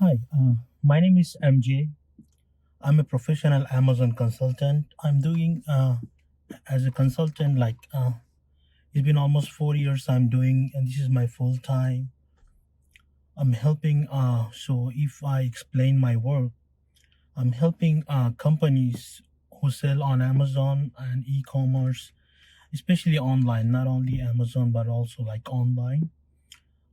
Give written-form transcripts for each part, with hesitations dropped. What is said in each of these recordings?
Hi, my name is MJ. I'm a professional Amazon consultant. I'm doing as a consultant it's been almost 4 years I'm doing, and this is my full time. I'm helping. So if I explain my work, I'm helping companies who sell on Amazon and e-commerce, especially online, not only Amazon but also like online.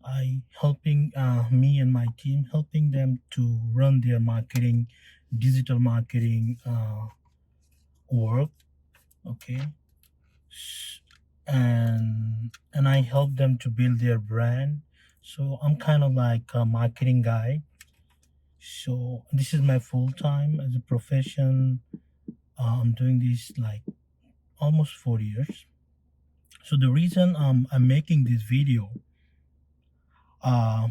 I helping me and my team helping them to run their marketing, digital marketing work. Okay. And I help them to build their brand. So I'm kind of like a marketing guy. So this is my full time as a profession. I'm doing this like almost 4 years. So the reason I'm making this video, uh,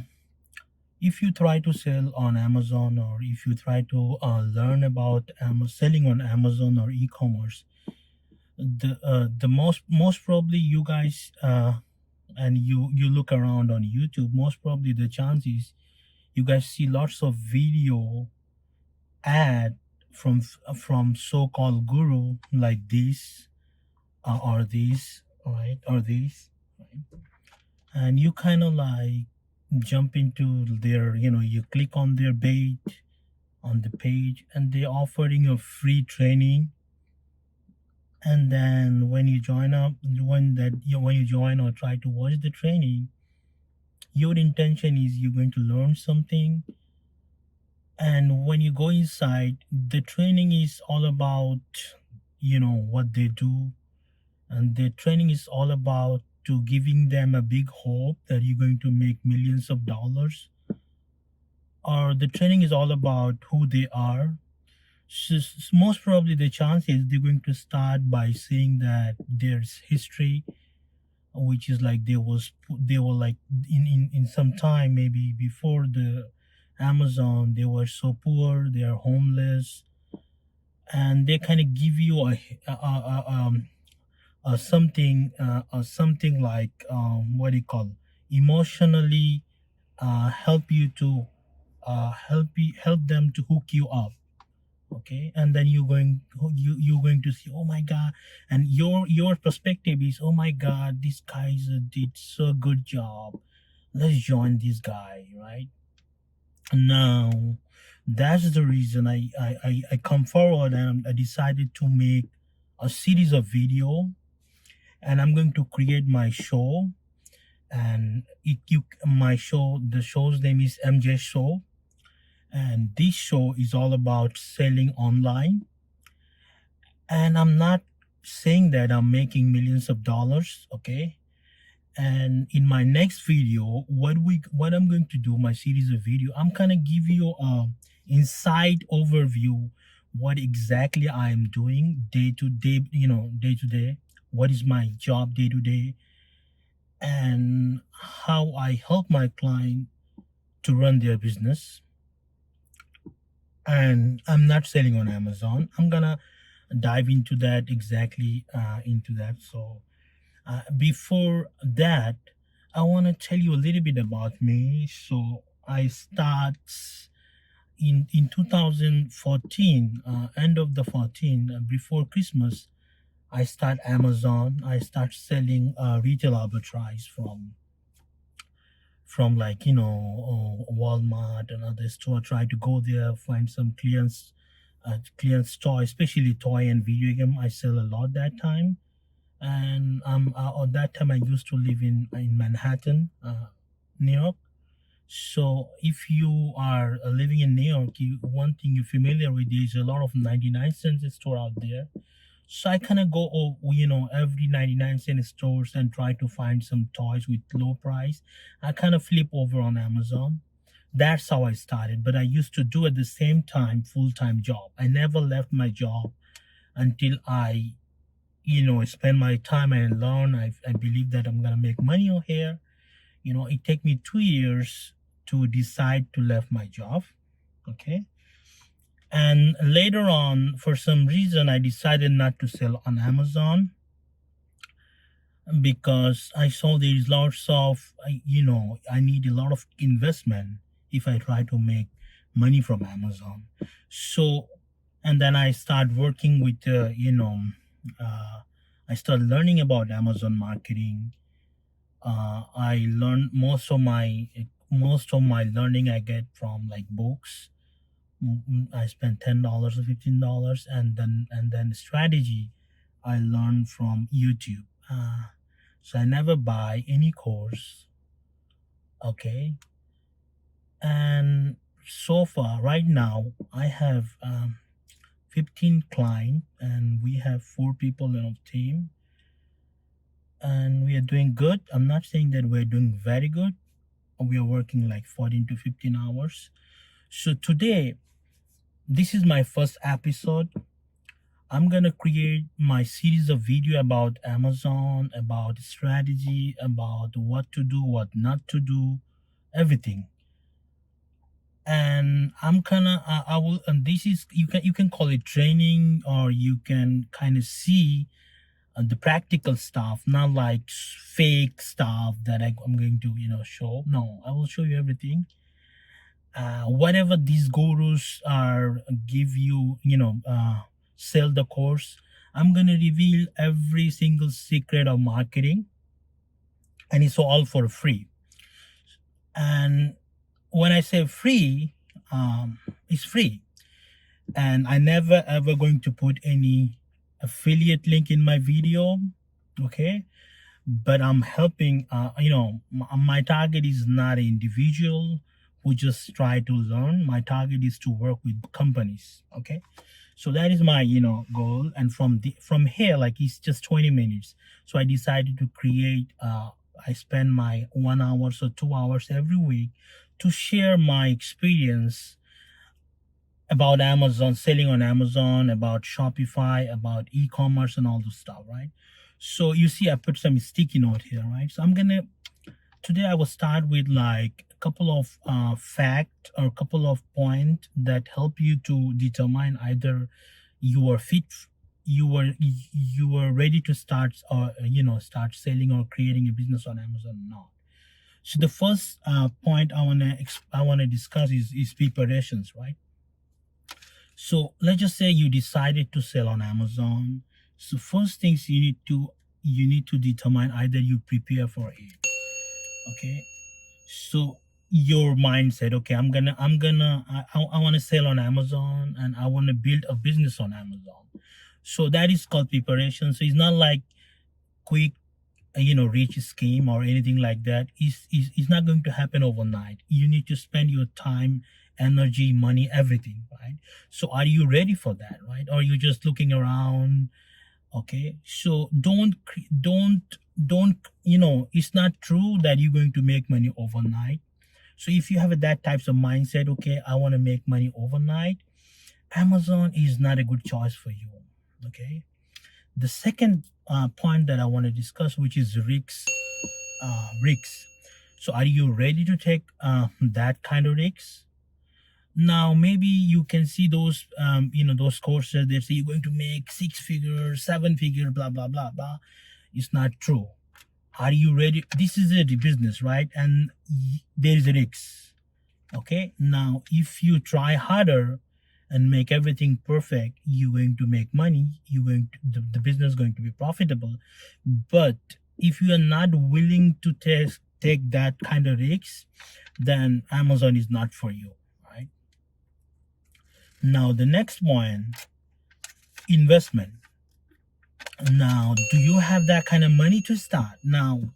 if you try to sell on Amazon, or if you try to learn about selling on Amazon or e-commerce, the most probably you guys and you look around on YouTube, most probably the chances you guys see lots of video ad from so-called guru like this or these, right, or these, right? And you kind of like jump into their, you click on their page, and they're offering a free training. And then when you join up, when you join or try to watch the training, your intention is you're going to learn something. And when you go inside, the training is all about, what they do. And the training is all about to giving them a big hope that you're going to make millions of dollars. Or the training is all about who they are. Most probably the chance is they're going to start by saying that there's history, which is like they were like in some time, maybe before the Amazon, they were so poor, they are homeless. And they kind of give you something like what do you call, emotionally help you to help them to hook you up. Okay. And then you're going to see, oh my god, and your perspective is, oh my god, these guys did so good job, let's join this guy, right? Now that's the reason I come forward, and I decided to make a series of video. And I'm going to create my show. And my show, the show's name is MJ Show. And this show is all about selling online. And I'm not saying that I'm making millions of dollars, okay? And in my next video, what I'm going to do, my series of video, I'm gonna give you a inside overview what exactly I am doing day to day, day to day. What is my job day to day, and how I help my client to run their business. And I'm not selling on Amazon. I'm gonna dive into that exactly into that. So before that, I want to tell you a little bit about me. So I start in 2014, end of the 14, before Christmas. I start Amazon. I start selling retail arbitrage from like Walmart and other store. Try to go there, find some clients toy, especially toy and video game. I sell a lot that time. And on that time I used to live in Manhattan, New York. So if you are living in New York, one thing you're familiar with, there's a lot of 99-cent store out there. So I kind of go, every 99-cent stores and try to find some toys with low price. I kind of flip over on Amazon. That's how I started. But I used to do at the same time full-time job. I never left my job until I spend my time and learn. I believe that I'm gonna make money on here. It take me 2 years to decide to left my job. Okay. And later on, for some reason, I decided not to sell on Amazon because I saw there is lots of, I need a lot of investment if I try to make money from Amazon. So, and then I start working with, uh, I start learning about Amazon marketing. I learned most of my learning I get from like books. I spend $10 or $15, and then strategy I learned from YouTube. So I never buy any course. Okay, and so far right now I have 15 clients, and we have 4 people in our team, and we are doing good. I'm not saying that we're doing very good. We are working like 14 to 15 hours. So today, this is my first episode. I'm gonna create my series of video about Amazon, about strategy, about what to do, what not to do, everything. And I'm kinda I will, and this is, you can call it training, or you can kind of see the practical stuff, not like fake stuff that I'm going to show. No, I will show you everything. Whatever these gurus are give you, sell the course, I'm gonna reveal every single secret of marketing, and it's all for free. And when I say free, it's free, and I never ever going to put any affiliate link in my video. Okay, but I'm helping. My target is not an individual who just try to learn. My target is to work with companies. Okay, so that is my goal. And from here, like, it's just 20 minutes. So I decided to create. I spend my 1 hour or 2 hours every week to share my experience about Amazon, selling on Amazon, about Shopify, about e-commerce, and all this stuff, right? So you see, I put some sticky note here, right? So today I will start with like a couple of fact, or a couple of points that help you to determine either you are fit, you are ready to start, or start selling or creating a business on Amazon or not. So the first point I wanna discuss is preparations, right? So let's just say you decided to sell on Amazon. So first things you need to determine, either you prepare for it. Okay. So your mindset, okay, I want to sell on Amazon, and I want to build a business on Amazon. So that is called preparation. So it's not like quick reach scheme or anything like that. It's not going to happen overnight. You need to spend your time, energy, money, everything, right? So are you ready for that, right? Or you just looking around? Okay, so don't it's not true that you're going to make money overnight. So if you have that types of mindset, okay, I want to make money overnight, Amazon is not a good choice for you. Okay, the second point that I want to discuss, which is risks. Risks. So are you ready to take that kind of risks? Now maybe you can see those courses, they say you're going to make 6 figures, 7 figures, blah blah blah blah. It's not true. Are you ready? This is a business, right? And there is a risk. Okay, now if you try harder and make everything perfect, you're going to make money. The business is going to be profitable. But if you are not willing to take that kind of risk, then Amazon is not for you, right? Now the next one, investment. Now, do you have that kind of money to start? Now,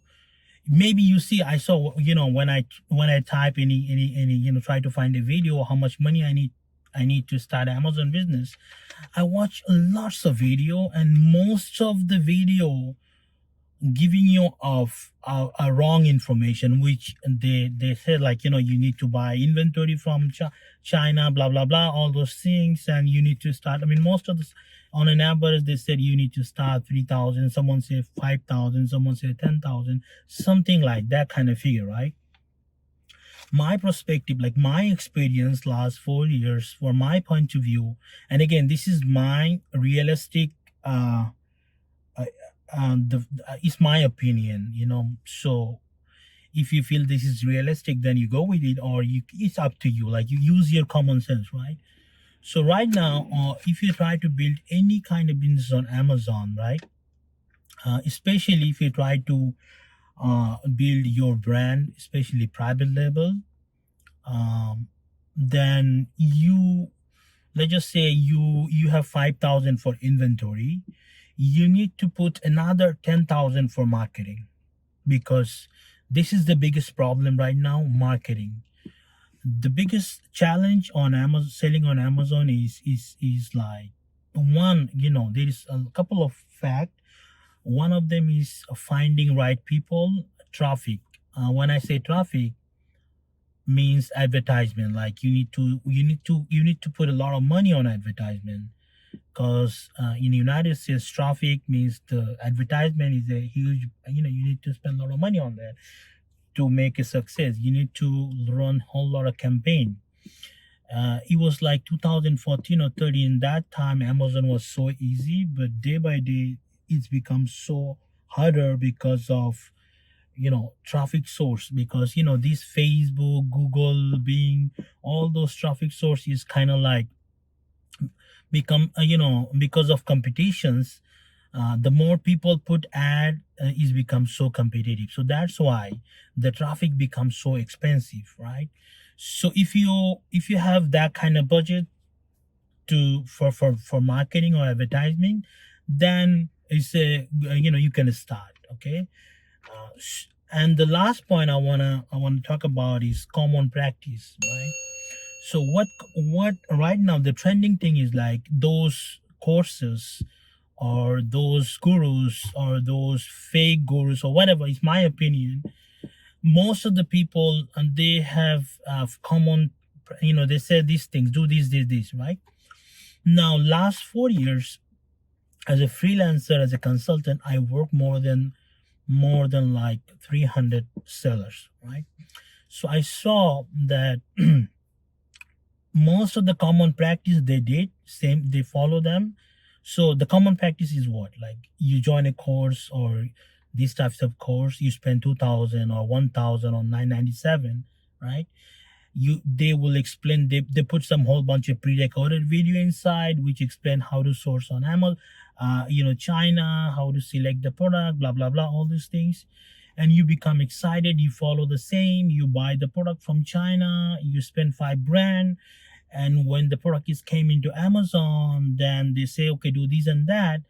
maybe you see, I saw, when I type any try to find a video how much money I need to start Amazon business. I watch lots of video, and most of the video giving you a wrong information, which they said, like, you need to buy inventory from China, blah blah blah, all those things, and you need to start. I mean, most of this, on an average, they said you need to start 3,000, someone said 5,000, someone said 10,000, something like that kind of figure, right? My perspective, like my experience last 4 years, from my point of view, and again, this is my realistic uh, it's my opinion. So If you feel this is realistic, then you go with it, or it's up to you. Like, you use your common sense, right? So right now, if you try to build any kind of business on Amazon, right, especially if you try to build your brand, especially private label, um, then you, let's just say you have 5,000 for inventory, you need to put another 10,000 for marketing, because this is the biggest problem right now, marketing. The biggest challenge on Amazon, selling on Amazon, is like, one, there is a couple of fact. One of them is finding right people, traffic. When I say traffic, means advertisement. Like, you need to put a lot of money on advertisement, because in the United States, traffic means the advertisement is a huge. You need to spend a lot of money on that to make a success. You need to run a whole lot of campaign. It was like 2014 or 13. That time, Amazon was so easy, but day by day, it's become so harder because of traffic source. Because these Facebook, Google, Bing, all those traffic sources kind of like become because of competitions. The more people put ad, is become so competitive. So that's why the traffic becomes so expensive, right? So if you have that kind of budget to for marketing or advertising, then it's a you can start. Okay. And the last point I wanna talk about is common practice, right? So what right now the trending thing is like those courses, or those gurus, or those fake gurus, or whatever. Is my opinion. Most of the people, and they have common, they say these things, do this, right? Now, last 4 years, as a freelancer, as a consultant, I work more than like 300 sellers, right? So I saw that most of the common practice they did same, they follow them. So the common practice is what? Like, you join a course, or these types of course, you spend 2,000 or 1,000 or 997, right? They will explain, they put some whole bunch of pre-recorded video inside, which explain how to source on Amazon, China, how to select the product, blah blah blah, all these things. And you become excited, you follow the same, you buy the product from China, you spend 5 grand. And when the product is came into Amazon, then they say, okay, do this and that.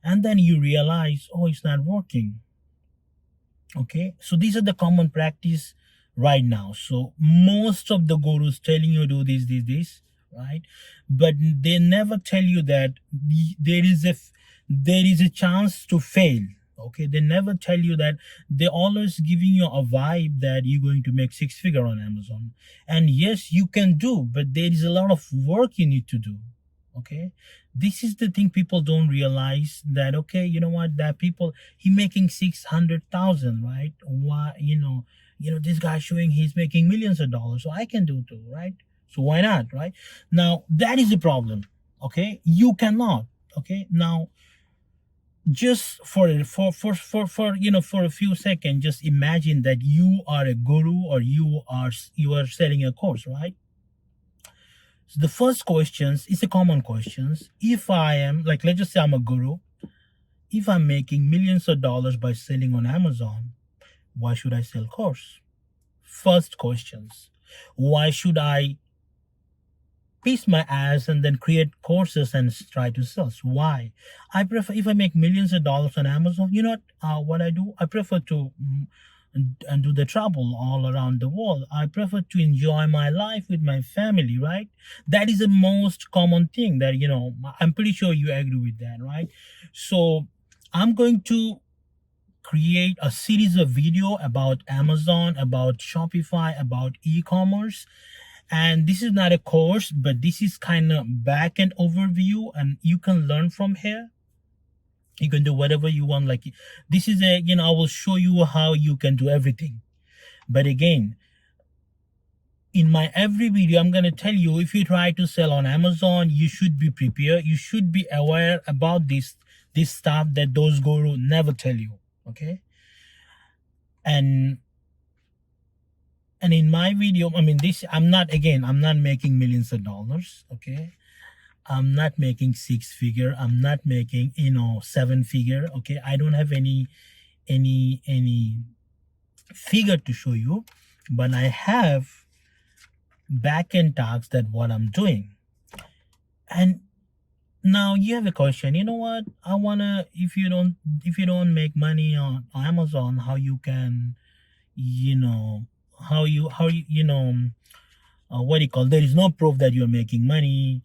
And then you realize, oh, it's not working. Okay, so these are the common practice right now. So most of the gurus telling you do this, right? But they never tell you that there is a chance to fail. Okay, they never tell you that. They're always giving you a vibe that you're going to make 6 figure on Amazon. And yes, you can do, but there is a lot of work you need to do. Okay, this is the thing people don't realize, that okay, you know what, that people, he making 600,000, right? Why, this guy showing he's making millions of dollars, so I can do too, right? So why not, right? Now that is the problem. Okay, you cannot. Okay, now just for a few seconds, just imagine that you are a guru, or you are selling a course, right? So the first questions is a common questions. If I am, like, let's just say I'm a guru. If I'm making millions of dollars by selling on Amazon, why should I sell course? First questions. Why should I piece my ass and then create courses and try to sell? Why? I prefer, if I make millions of dollars on Amazon, you know what I do? I prefer to and do the travel all around the world. I prefer to enjoy my life with my family, right? That is the most common thing that, I'm pretty sure you agree with that, right? So I'm going to create a series of video about Amazon, about Shopify, about e-commerce. And this is not a course, but this is kind of back end overview, and you can learn from here. You can do whatever you want. Like, this is I will show you how you can do everything. But again, in my every video, I'm going to tell you, if you try to sell on Amazon, you should be prepared. You should be aware about this stuff that those gurus never tell you. Okay. And And in my video, I mean, this, I'm not making millions of dollars. Okay. I'm not making six figure. I'm not making, seven figure. Okay. I don't have any figure to show you, but I have back end tasks that what I'm doing. And now you have a question. You know what? I wanna, if you don't make money on Amazon, how you can, you know, how you, what do you call, there is no proof that you're making money.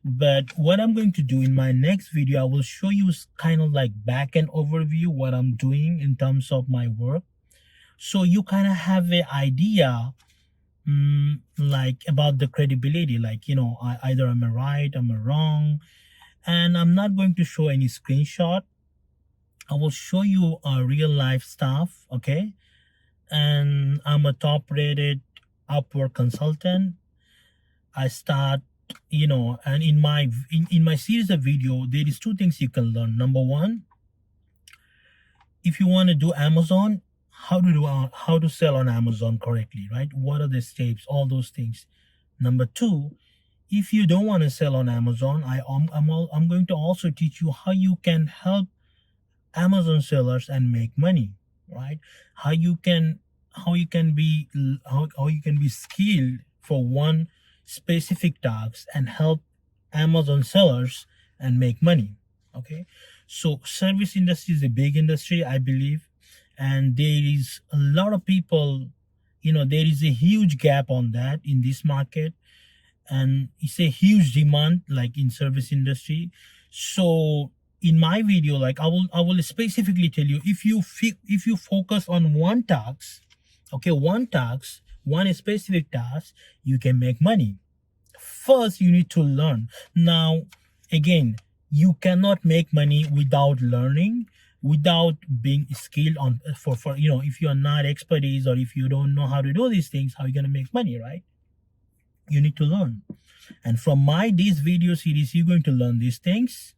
But what I'm going to do in my next video, I will show you kind of like back end overview what I'm doing in terms of my work, so you kind of have an idea, like about the credibility, like, either am I right, am I wrong. And I'm not going to show any screenshot. I will show you real life stuff. Okay. And I'm a top rated Upwork consultant. I start, and in my series of video, there is two things you can learn. Number one, if you want to do Amazon, how to sell on Amazon correctly, right? What are the steps, all those things. Number two, if you don't want to sell on Amazon, I'm going to also teach you how you can help Amazon sellers and make money, right? How you can be how you can be skilled for one specific task and help Amazon sellers and make money. Okay, so service industry is a big industry, I believe, and there is a lot of people. There is a huge gap on that in this market, and it's a huge demand like in service industry. So in my video, like I will specifically tell you, if you focus on one task, okay, one specific task, you can make money. First you need to learn. Now again, you cannot make money without learning, without being skilled on for if you're not expertise, or if you don't know how to do these things, how are you going to make money, right? You need to learn. And from this video series, you're going to learn these things,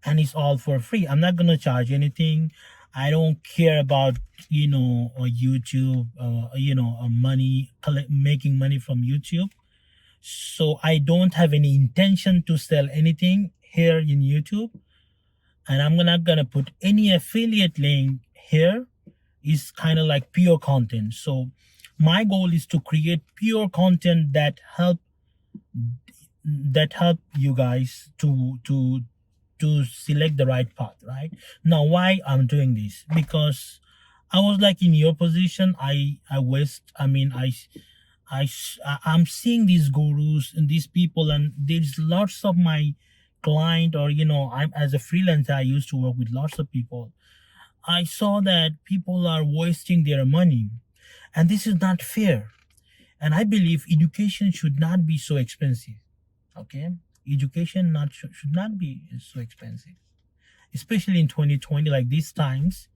and it's all for free. I'm not going to charge anything. I don't care about YouTube, making money from YouTube. So I don't have any intention to sell anything here in YouTube, and I'm not gonna put any affiliate link here. It's kind of like pure content. So my goal is to create pure content that help you guys to select the right path. Right now, why I'm doing this? Because I was like in your position. I'm seeing these gurus and these people, and there's lots of my client, or I'm as a freelancer, I used to work with lots of people. I saw that people are wasting their money, and this is not fair. And I believe education should not be so expensive. Okay, education should not be so expensive, especially in 2020, like these times.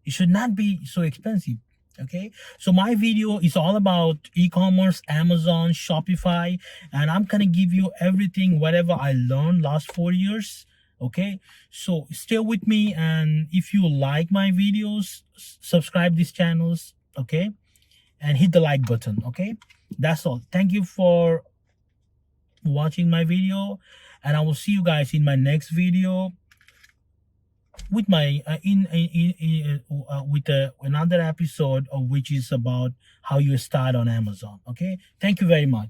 It should not be so expensive. Okay, so my video is all about e-commerce, Amazon, Shopify, and I'm gonna give you everything, whatever I learned last 4 years. Okay, so stay with me, and if you like my videos, subscribe these channels. Okay, and hit the like button. Okay, that's all. Thank you for watching my video, and I will see you guys in my next video with my another episode of which is about how you start on Amazon. Okay, thank you very much.